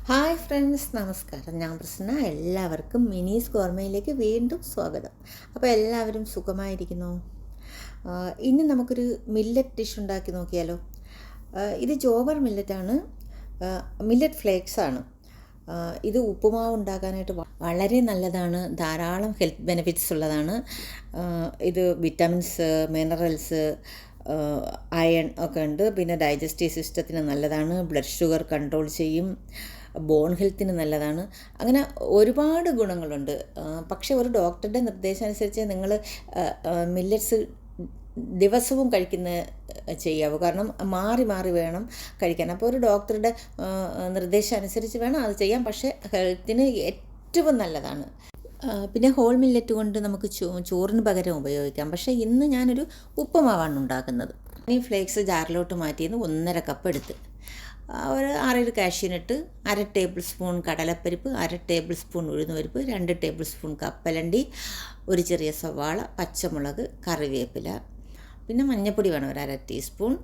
Hi friends, നമസ്കാരം. ഞാൻ പ്രസന്ന. എല്ലാവർക്കും മിനീസ് ഗോർമയിലേക്ക് വീണ്ടും സ്വാഗതം. അപ്പോൾ എല്ലാവരും സുഖമായിരിക്കുന്നു. ഇനി നമുക്കൊരു മില്ലറ്റ് ഡിഷ് ഉണ്ടാക്കി നോക്കിയാലോ. ഇത് ജോവർ മില്ലറ്റാണ്, മില്ലറ്റ് ഫ്ലേക്സ് ആണ്. ഇത് ഉപ്പുമാവ് ഉണ്ടാക്കാനായിട്ട് വളരെ നല്ലതാണ്. ധാരാളം ഹെൽത്ത് ബെനിഫിറ്റ്സ് ഉള്ളതാണ്. ഇത് വിറ്റാമിൻസ്, മിനറൽസ്, അയൺ ഒക്കെ ഉണ്ട്. പിന്നെ ഡൈജസ്റ്റീവ് സിസ്റ്റത്തിന് നല്ലതാണ്. ബ്ലഡ് ഷുഗർ കൺട്രോൾ ചെയ്യും. ബോൺ ഹെൽത്തിന് നല്ലതാണ്. അങ്ങനെ ഒരുപാട് ഗുണങ്ങളുണ്ട്. പക്ഷേ ഒരു ഡോക്ടറുടെ നിർദ്ദേശം അനുസരിച്ച് നിങ്ങൾ മില്ലറ്റ്സ് ദിവസവും ചെയ്യാവൂ. കാരണം മാറി മാറി വേണം കഴിക്കാൻ. അപ്പോൾ ഒരു ഡോക്ടറുടെ നിർദ്ദേശം അനുസരിച്ച് വേണം അത് ചെയ്യാൻ. പക്ഷേ ഹെൽത്തിന് ഏറ്റവും നല്ലതാണ്. പിന്നെ ഹോൾ മില്ലറ്റ് കൊണ്ട് നമുക്ക് ചോറിന് പകരം ഉപയോഗിക്കാം. പക്ഷേ ഇന്ന് ഞാനൊരു ഉപ്പുമാവാണ് ഉണ്ടാക്കുന്നത്. ഈ ഫ്ലേക്സ് ജാറിലോട്ട് മാറ്റിയെന്ന് 1.5 കപ്പ് എടുത്ത് ഒരു 6 കാഷ്യൂനട്ട്, 1/2 ടേബിൾ സ്പൂൺ കടലപ്പരിപ്പ്, 1/2 ടേബിൾ സ്പൂൺ ഉഴുന്നുപരിപ്പ്, 2 ടേബിൾ സ്പൂൺ കപ്പലണ്ടി, ഒരു ചെറിയ സവാള, പച്ചമുളക്, കറിവേപ്പില, പിന്നെ മഞ്ഞൾപ്പൊടി വേണം 1/2 ടീസ്പൂൺ,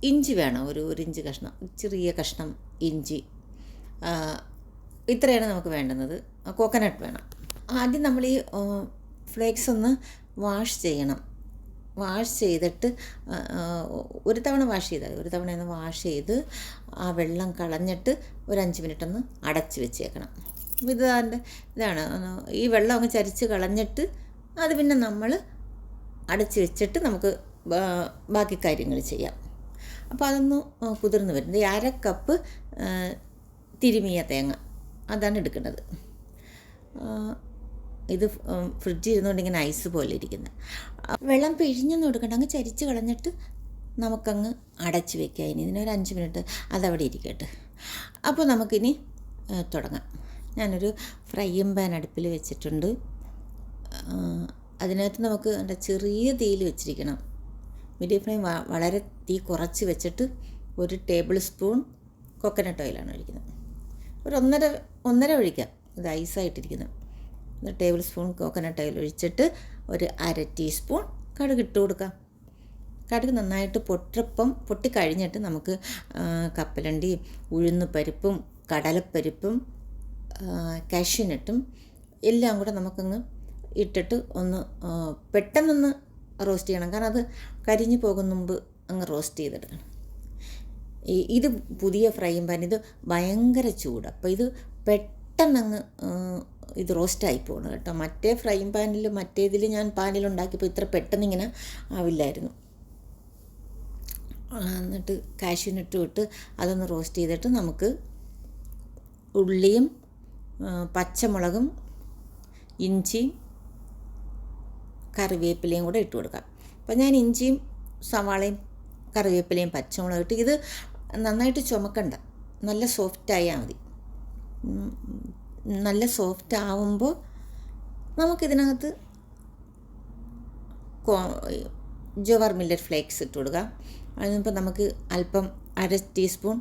ഇഞ്ചി വേണം ഒരു ഇഞ്ച് കഷ്ണം, ചെറിയ കഷ്ണം ഇഞ്ചി. ഇത്രയാണ് നമുക്ക് വേണ്ടുന്നത്. കോക്കനട്ട് വേണം. ആദ്യം നമ്മൾ ഈ ഫ്ലേക്സ് ഒന്ന് വാഷ് ചെയ്യണം. വാഷ് ചെയ്തിട്ട് ഒരു തവണ വാഷ് ചെയ്താൽ ഒരു തവണ ഒന്ന് വാഷ് ചെയ്ത് ആ വെള്ളം കളഞ്ഞിട്ട് ഒരു 5 മിനിറ്റ് ഒന്ന് അടച്ച് വെച്ചേക്കണം. ഇതാണ് ഈ വെള്ളം അങ്ങ് ചരിച്ച് കളഞ്ഞിട്ട് അത് പിന്നെ നമ്മൾ അടച്ച് വെച്ചിട്ട് നമുക്ക് ബാക്കി കാര്യങ്ങൾ ചെയ്യാം. അപ്പോൾ അതൊന്ന് കുതിർന്ന് വരുന്നത്. 1/2 കപ്പ് തിരുമിയ തേങ്ങ അതാണ് എടുക്കേണ്ടത്. ഇത് ഫ്രിഡ്ജിൽ ഇരുന്നുകൊണ്ട് ഇങ്ങനെ ഐസ് പോലെ ഇരിക്കുന്നത്. വെള്ളം പിഴിഞ്ഞൊന്നും എടുക്കണ്ട, അങ്ങ് ചരിച്ച് കളഞ്ഞിട്ട് നമുക്കങ്ങ് അടച്ച് വെക്കാം. ഇതിനൊരു 5 മിനിറ്റ് അതവിടെ ഇരിക്കട്ടെ. അപ്പോൾ നമുക്കിനി തുടങ്ങാം. ഞാനൊരു ഫ്രൈയിങ് പാൻ അടുപ്പിൽ വെച്ചിട്ടുണ്ട്. അതിനകത്ത് നമുക്ക് ചെറിയ തീയിൽ വെച്ചിരിക്കണം. മീഡിയം ഫ്ലെയിം വളരെ തീ കുറച്ച് വെച്ചിട്ട് 1 ടേബിൾ സ്പൂൺ കോക്കനട്ട് ഓയിലാണ് ഒഴിക്കുന്നത്. ഒരു ഒന്നര ഒഴിക്കാം. ഇത് ഐസായിട്ടിരിക്കുന്നത്. 1 ടേബിൾ സ്പൂൺ കോക്കനട്ട് ഓയിൽ ഒഴിച്ചിട്ട് ഒരു 1/2 ടീസ്പൂൺ കടുക് ഇട്ട് കൊടുക്കാം. കടുക് നന്നായിട്ട് പൊട്ടിക്കഴിഞ്ഞിട്ട് നമുക്ക് കപ്പലണ്ടിയും ഉഴുന്ന് പരിപ്പും കടലപ്പരിപ്പും കാഷ്യൂനട്ടും എല്ലാം കൂടെ നമുക്കങ്ങ് ഇട്ടിട്ട് ഒന്ന് പെട്ടെന്നൊന്ന് റോസ്റ്റ് ചെയ്യണം. കാരണം അത് കരിഞ്ഞു പോകും മുമ്പ് അങ്ങ് റോസ്റ്റ് ചെയ്തെടുക്കണം. ഇത് പുതിയ ഫ്രൈയിങ് പാൻ, ഇത് ഭയങ്കര ചൂട്. അപ്പോൾ ഇത് പെട്ടെന്നങ്ങ് ഇത് റോസ്റ്റായി പോകണം കേട്ടോ. മറ്റേ ഫ്രൈയിങ് പാനിൽ മറ്റേതിൽ ഞാൻ പാനിലുണ്ടാക്കിയപ്പോൾ ഇത്ര പെട്ടെന്ന് ഇങ്ങനെ ആവില്ലായിരുന്നു. എന്നിട്ട് കാഷ്യൂനട്ടും ഇട്ട് അതൊന്ന് റോസ്റ്റ് ചെയ്തിട്ട് നമുക്ക് ഉള്ളിയും പച്ചമുളകും ഇഞ്ചിയും കറിവേപ്പിലയും കൂടെ ഇട്ട് കൊടുക്കാം. അപ്പോൾ ഞാൻ ഇഞ്ചിയും സവാളയും കറിവേപ്പിലയും പച്ചമുളകും ഇട്ട് ഇത് നന്നായിട്ട് ചുമക്കണ്ട, നല്ല സോഫ്റ്റായാൽ മതി. നല്ല സോഫ്റ്റ് ആവുമ്പോൾ നമുക്കിതിനകത്ത് ജോവർ മില്ലറ്റ് ഫ്ലേക്സ് ഇട്ട് കൊടുക്കാം. അതിനിപ്പോൾ നമുക്ക് അല്പം 1/2 ടീസ്പൂൺ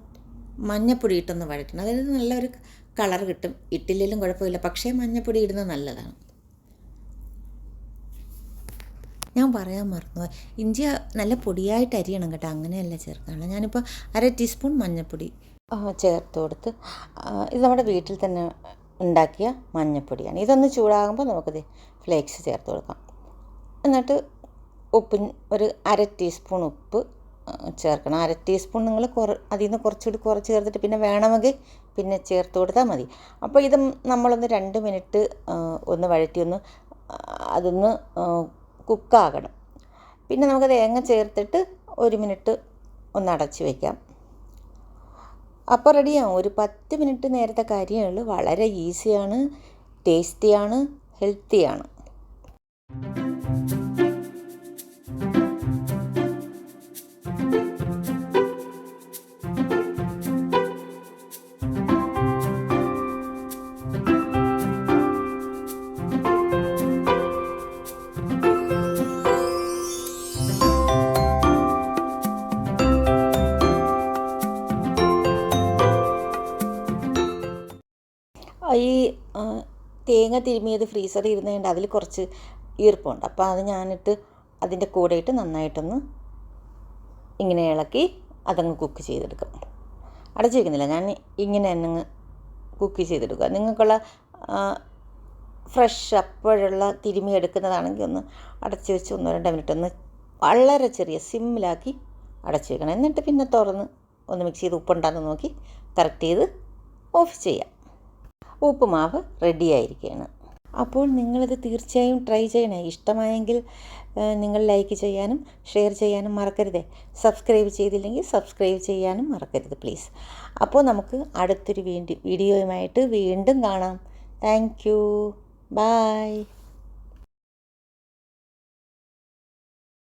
മഞ്ഞൾപ്പൊടി ഇട്ടൊന്ന് വഴറ്റണം. അതായത് നല്ലൊരു കളർ കിട്ടും. ഇട്ടില്ലെങ്കിലും കുഴപ്പമില്ല, പക്ഷേ മഞ്ഞൾപ്പൊടി ഇടുന്നത് നല്ലതാണ്. ഞാൻ പറയാൻ മറന്നു, ഇഞ്ചി നല്ല പൊടിയായിട്ട് അരിയണം കേട്ടോ, അങ്ങനെയല്ല ചേർക്കാനുള്ള. ഞാനിപ്പോൾ 1/2 ടീസ്പൂൺ മഞ്ഞൾപ്പൊടി ചേർത്ത് കൊടുത്ത്, ഇത് നമ്മുടെ വീട്ടിൽ തന്നെ ഉണ്ടാക്കിയ മഞ്ഞൾപ്പൊടിയാണ്. ഇതൊന്ന് ചൂടാകുമ്പോൾ നമുക്കിത് ഫ്ലേക്സ് ചേർത്ത് കൊടുക്കാം. എന്നിട്ട് ഒരു 1/2 ടീസ്പൂൺ ഉപ്പ് ചേർക്കണം. 1/2 ടീസ്പൂൺ നിങ്ങൾ അതിൽ നിന്ന് കുറച്ചുകൂടി കുറച്ച് ചേർത്തിട്ട് പിന്നെ വേണമെങ്കിൽ പിന്നെ ചേർത്ത് കൊടുത്താൽ മതി. അപ്പോൾ ഇത് നമ്മളൊന്ന് 2 മിനിറ്റ് ഒന്ന് വഴറ്റി അതൊന്ന് കുക്കാകണം. പിന്നെ നമുക്ക് തേങ്ങ ചേർത്തിട്ട് 1 മിനിറ്റ് ഒന്ന് അടച്ച് വയ്ക്കാം. അപ്പോൾ റെഡിയാവും. ഒരു 10 മിനിറ്റ് നേരത്തെ കാര്യമേ ഉള്ളൂ. വളരെ ഈസിയാണ്, ടേസ്റ്റിയാണ്, ഹെൽത്തിയാണ്. ഈ തേങ്ങ തിരുമിയത് ഫ്രീസറിൽ ഇരുന്നതുകൊണ്ട് അതിൽ കുറച്ച് ഈർപ്പമുണ്ട്. അപ്പോൾ അത് ഞാനിട്ട് അതിൻ്റെ കൂടെ ഇട്ട് നന്നായിട്ടൊന്ന് ഇങ്ങനെ ഇളക്കി അതങ്ങ് കുക്ക് ചെയ്തെടുക്കും. അടച്ചു വയ്ക്കുന്നില്ല, ഞാൻ ഇങ്ങനെ തന്നെ കുക്ക് ചെയ്തെടുക്കുക. നിങ്ങൾക്കുള്ള ഫ്രഷ് അപ്പോഴുള്ള തിരുമ്മി എടുക്കുന്നതാണെങ്കിൽ ഒന്ന് അടച്ചു വെച്ച് 1-2 മിനിറ്റ് ഒന്ന് വളരെ ചെറിയ സിമ്മിലാക്കി അടച്ചു വെക്കണം. എന്നിട്ട് പിന്നെ തുറന്ന് ഒന്ന് മിക്സ് ചെയ്ത് ഉപ്പുണ്ടാകുന്ന നോക്കി കറക്റ്റ് ചെയ്ത് ഓഫ് ചെയ്യാം. ഉപ്പുമാവ് റെഡി ആയിരിക്കുകയാണ്. അപ്പോൾ നിങ്ങളിത് തീർച്ചയായും ട്രൈ ചെയ്യണേ. ഇഷ്ടമായെങ്കിൽ നിങ്ങൾ ലൈക്ക് ചെയ്യാനും ഷെയർ ചെയ്യാനും മറക്കരുതേ. സബ്സ്ക്രൈബ് ചെയ്തില്ലെങ്കിൽ സബ്സ്ക്രൈബ് ചെയ്യാനും മറക്കരുത് പ്ലീസ്. അപ്പോൾ നമുക്ക് അടുത്തൊരു വീഡിയോയുമായിട്ട് വീണ്ടും കാണാം. Thank you. ബൈ.